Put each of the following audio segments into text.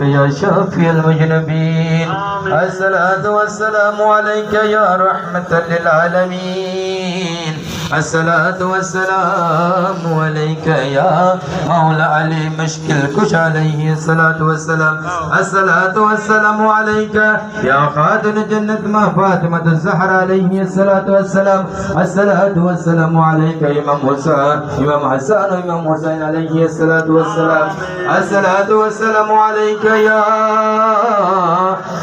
يا شافي المذنبين الصلاة والسلام عليك يا رحمة للعالمين الصلاة والسلام عليك يا مولا علي مشكل كش عليه الصلاة والسلام الصلاة والسلام عليك يا خاتم جنة ما فاطمة الزهرا عليه الصلاة والسلام الصلاة والسلام عليك إمام حسين إمام حسن إمام حسين عليه الصلاة والسلام الصلاة والسلام عليك يا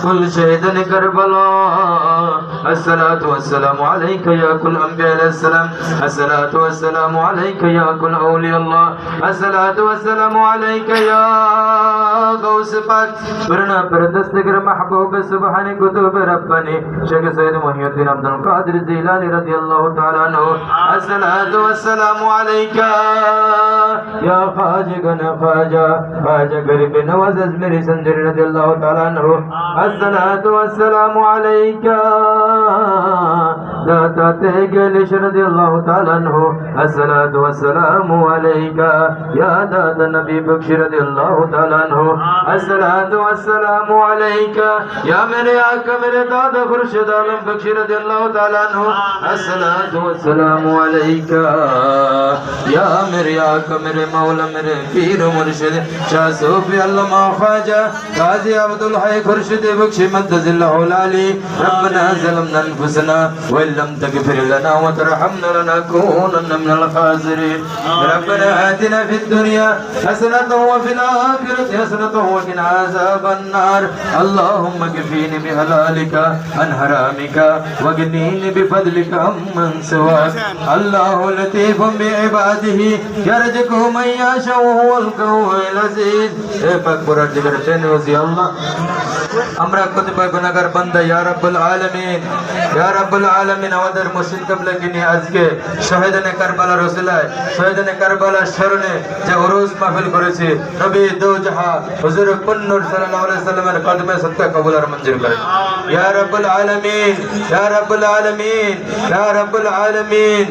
كل شهيد كربلاء الصلاة والسلام عليك يا كل أنبياء السلام الصلاة والسلام عليك يا كل أولياء الله الصلاة والسلام عليك يا غوث پاک برنا پردستگر محبوب سبحان کتب ربانی شیخ سید محی الدین عبد القادر الجیلانی رضی اللہ تعالی عنہ الصلاة والسلام عليك يا خواجہ خواجہ خواجہ غریب نواز ازمری سنجر رضی اللہ تعالی عنہ الصلاة والسلام عليك داتا تیگلش رضی اللہ تعالی عنہ الصلاة والسلام عليك يا دادا نبی بخش رضی اللہ تعالی عنہ الصلاة والسلام عليك يا میرے آقا میرے دادا خورشید عالم بخش رضی اللہ تعالی عنہ الصلاة والسلام عليك يا میرے آقا میرے مولا میرے پیر و مرشد شاہ صوفی علامہ خواجہ قاضی عبد الحی خورشید بخش مدد اللہ العلی ربنا ظلمنا انفسنا وان لم تغفر لنا وترحمنا لنكونن من الخاسرين ربنا آتنا في الدنيا حسنة وفي الآخرة حسنة وقنا عذاب النار اللهم اكفيني بحلالك عن حرامك واغنيني بفضلك عمن سواك الله لطيف بعباده يرزق من يشاء وهو القوي العزيز পাক পরদিগার তেনওয়াজি আল্লাহ আমরা কতিপয় গুনাহগার বান্দা ইয়া রাব্বুল আলামিন ইয়া রাব্বুল আলামিন আমাদের মুর্শিদ কিবলাকে নিয়ে আজকে শহীদানে কারবালার ওসিলায় শহীদানে কারবালার স্মরণে যে উরুস মাহফিল করেছে নবী দো জাহান হুজুর কুন্নুর সাল্লাল্লাহু আলাইহি সাল্লামের কদমে সদকা কবুল আর মঞ্জুর করেন ইয়া রাব্বুল আলামিন ইয়া রাব্বুল আলামিন ইয়া রাব্বুল আলামিন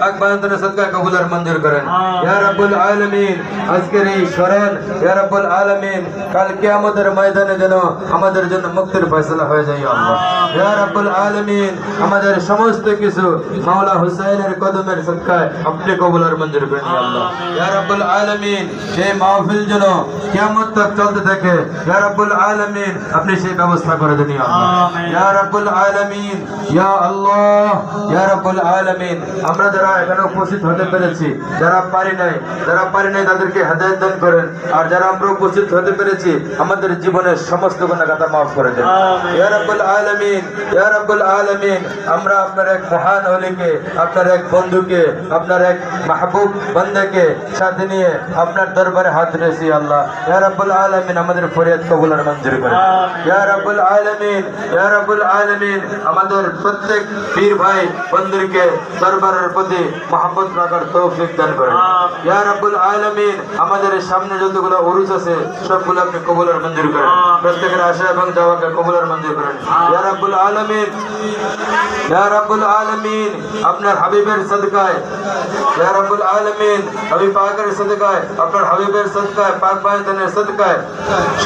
পাক বান্দার সদকা কবুল আর মঞ্জুর করেন ইয়া রাব্বুল আলামিন আজকের এই স্মরণ ইয়া রাব্বুল আলামিন কাল কিয়ামতের ময়দানে যেন আমাদের জন্য মুক্তির ফয়সালা হয়ে যায় আল্লাহ ইয়া রাব্বুল আলামিন আমাদের সমস্ত কিছু মাওলা হুসাইনের কদমের সদকায় আপনি কবুল আর মঞ্জুর করেন আল্লাহ ইয়া রাব্বুল আলামিন এই মাহফিল যেন কিয়ামত তক চলতে থাকে ইয়া রাব্বুল আলামিন আপনি সেই ব্যবস্থা করে দেন আল্লাহ ইয়া রাব্বুল আলামিন ইয়া আল্লাহ ইয়া রাব্বুল আলামিন আমরা যারা এখানে উপস্থিত হতে পেরেছি যারা পারি নাই তাদেরকে হেদায়েত দান করেন আর যারা আমরা উপস্থিত হতে পেরেছি আমাদের জীবনের সমস্ত গুনাহগাতা maaf করে দেন ইয়া রাব্বুল আলামিন ইয়া রাব্বুল আলামিন আমরা আপনার এক মহান ওলিকে আপনার এক বন্ধুকে আপনার এক মাহবুব বান্দাকে সাথে নিয়ে আপনার দরবারে হাত রেখেছি আল্লাহ ইয়া রাব্বুল আলামিন আমাদের ফরিয়াদ কবুল আর মঞ্জুর করেন ইয়া রাব্বুল আলামিন ইয়া রাব্বুল আলামিন আমাদের প্রত্যেক পীর ভাই বন্ধুকে দরবারের প্রতি মহব্বত রাখার তৌফিক দান করেন ইয়া রাব্বুল আলামিন আমাদের সামনে যতগুলো উরুস আছে সবগুলো আপনি কবুল আর মঞ্জুর করেন প্রত্যেকের আশা এবং চাওয়াকে কবুল আর মঞ্জুর করেন ইয়া রাব্বুল আলামিন ইয়া রাব্বুল আলামিন আপনার হাবিবের সদকায় ইয়া রাব্বুল আলামিন হাবিব পাকের সদকায় আপনার হাবিবের সদকায় পাক বায়দানের সদকায়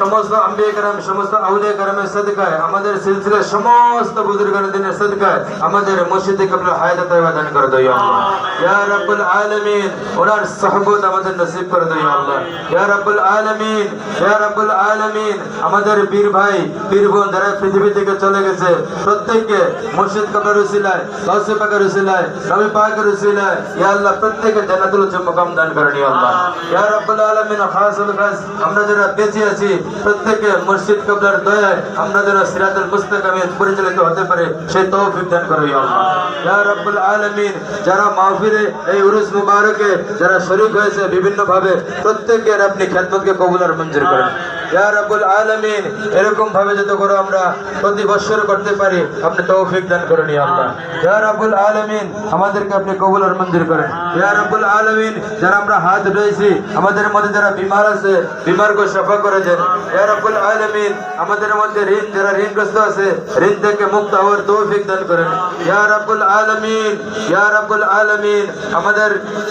সমস্ত আম্বিয়া کرام সমস্ত আউলিয়া کرامের সদকায় আমাদের সিলসিলার সমস্ত বুজুর্গানের দিনের সদকায় আমাদের মুর্শিদ কিবলা হায়াত তয়বা দান করে দাও ইয়া আল্লাহ ইয়া রাব্বুল আলামিন ওনার সুহবত আমাদের নসিব করে দাও ইয়া আল্লাহ ইয়া রাব্বুল আলামিন ইয়া রাব্বুল আলামিন আমাদের পীর ভাই পীর বোন যারা পৃথিবী থেকে চলে গেছে প্রত্যেককে মুর্শিদ কিবলার উসিলায় গাউসে পাকের উসিলায় নবী পাকের উসিলায় ইয়া আল্লাহ প্রত্যেককে জান্নাতুল মুকাম দান করেন ইয়া আল্লাহ ইয়া রাব্বুল আলামিন খাসুল খাস আমরা যারা বেঁচে আছি প্রত্যেককে মুর্শিদ কিবলার দয়ায় আমরা যারা সিরাতুল মুস্তাকিমে পরিচালিত হতে পারে সেই তৌফিক দান করো ইয়া আল্লাহ ইয়া রাব্বুল আলামিন যারা মাহফিলে এই উরুস মুবারকে যারা শরীক হয়েছে বিভিন্ন ভাবে প্রত্যেকের আপনি খিদমতকে কবুল আর মঞ্জুর করেন ইয়া রাব্বুল আলামিন এরকম ভাবে যত করে আমরা প্রতি বছর করতে পারি আপনি তৌফিক দান করেন ইয়া আল্লাহ ইয়া রাব্বুল আলামিন আমাদেরকে আপনি কবুল আর মঞ্জুর করেন ইয়া রাব্বুল আলামিন যারা আমরা হাত ধরেছি আমাদের মধ্যে যারা বিমার আছে বিমারকে শিফা করে দেন ইয়া রাব্বুল আলামিন আমাদের মধ্যে যারা ঋণগ্রস্ত আছে ঋণ থেকে মুক্ত হওয়ার তৌফিক দান করেন ইয়া রাব্বুল আলামিন ইয়া রাব্বুল আলামিন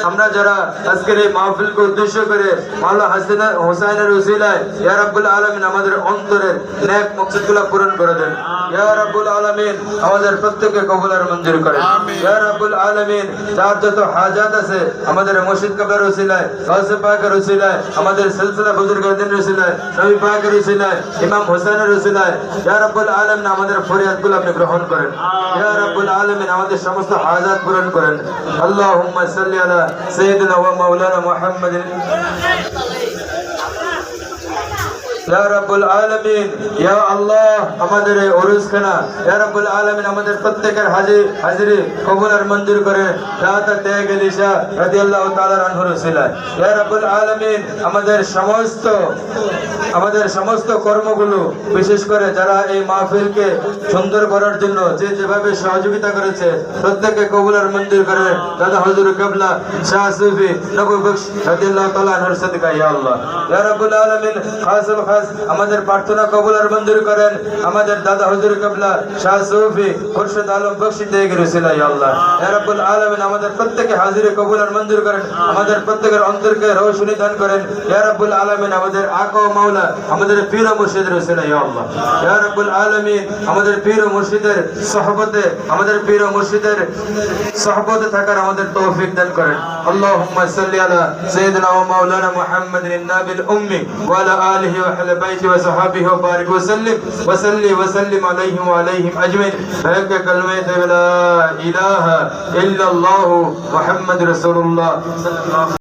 আমরা যারা আজকের এই মাহফিলকে উদ্দেশ্য করে মাওলানা হুসাইনের উসিলায় ইয়া রাব্বুল আলামিন আমাদের অন্তরের নেক মকসদগুলো পূরণ করে দেন। ইয়া রাব্বুল আলামিন আমাদের প্রত্যেককে কবুল আর মঞ্জুর করেন। ইয়া রাব্বুল আলামিন যার যত হাজাত আছে আমাদের মুর্শিদ কিবলার উসিলায়, গাউসে পাকের উসিলায়, আমাদের সিলসিলা বুজুর্গদের উসিলায়, নবী পাকের উসিলায়, ইমাম হোসেনের উসিলায়, ইয়া রাব্বুল আলামিন আমাদের ফরিয়াদগুলো আপনি গ্রহণ করেন। ইয়া রাব্বুল আলামিন আমাদের সমস্ত হাজাত পূরণ করেন। আল্লাহুম্মা সাল্লি আলা সাইয়্যিদিনা ওয়া মাওলানা মুহাম্মাদিন। ইয়া রাব্বুল আলামিন ইয়া আল্লাহ আমাদের এই উরুসখানা ইয়া রাব্বুল আলামিন আমাদের প্রত্যেকের হাজিরি কবুল আর মঞ্জুর করে দাতা ত্যাগ এলিশা রাদিয়াল্লাহু তাআলা আনহুর উসিলায়। ইয়া রাব্বুল আলামিন আমাদের সমস্ত কর্মগুলো বিশেষ করে যারা এই মাহফিলকে সুন্দর করার জন্য যেভাবে সহযোগিতা করেছে প্রত্যেককে কবুল আর মঞ্জুর করে দাদা হুজুর কিবলা শাহ সুফি নবী বখশ রাদিয়াল্লাহু তাআলা আনহুর সাদকা ইয়া আল্লাহ। ইয়া রাব্বুল আলামিন আমাদের প্রার্থনা কবুল আর মঞ্জুর করেন। আমাদের দাদা হুজুর কিবলা শাহ সুফি খুরশিদ আলম বখশি দেগের উসিলা ইয়া আল্লাহ। ইয়া রাব্বুল আলামিন আমাদের প্রত্যেককে হাজিরি কবুল আর মঞ্জুর করেন। আমাদের প্রত্যেকের অন্তরকে রোশনি দান করেন। ইয়া রাব্বুল আলামিন আমাদের আকা ও মাওলা আমাদের পীর ও মুর্শিদের উসিলা ইয়া আল্লাহ। ইয়া রাব্বুল আলামিন আমাদের পীর ও মুর্শিদের সুহবতে থাকার আমাদের তৌফিক দান করেন। আল্লাহুম্মা সাল্লি আলা সাইয়্যিদিনা ওয়া মাওলানা মুহাম্মাদিন নাবিল উম্মি ওয়া আলা আলিহি ওয়া আহলি বাইতি ওয়া সাহাবিহি ওয়া বারিক ওয়া সাল্লিম আলাইহি ওয়া আলাইহিম আজমাইন। হাক্কা কালিমাতি লা ইলাহা ইল্লাল্লাহু মুহাম্মাদুর রাসূলুল্লাহ সাল্লাল্লাহু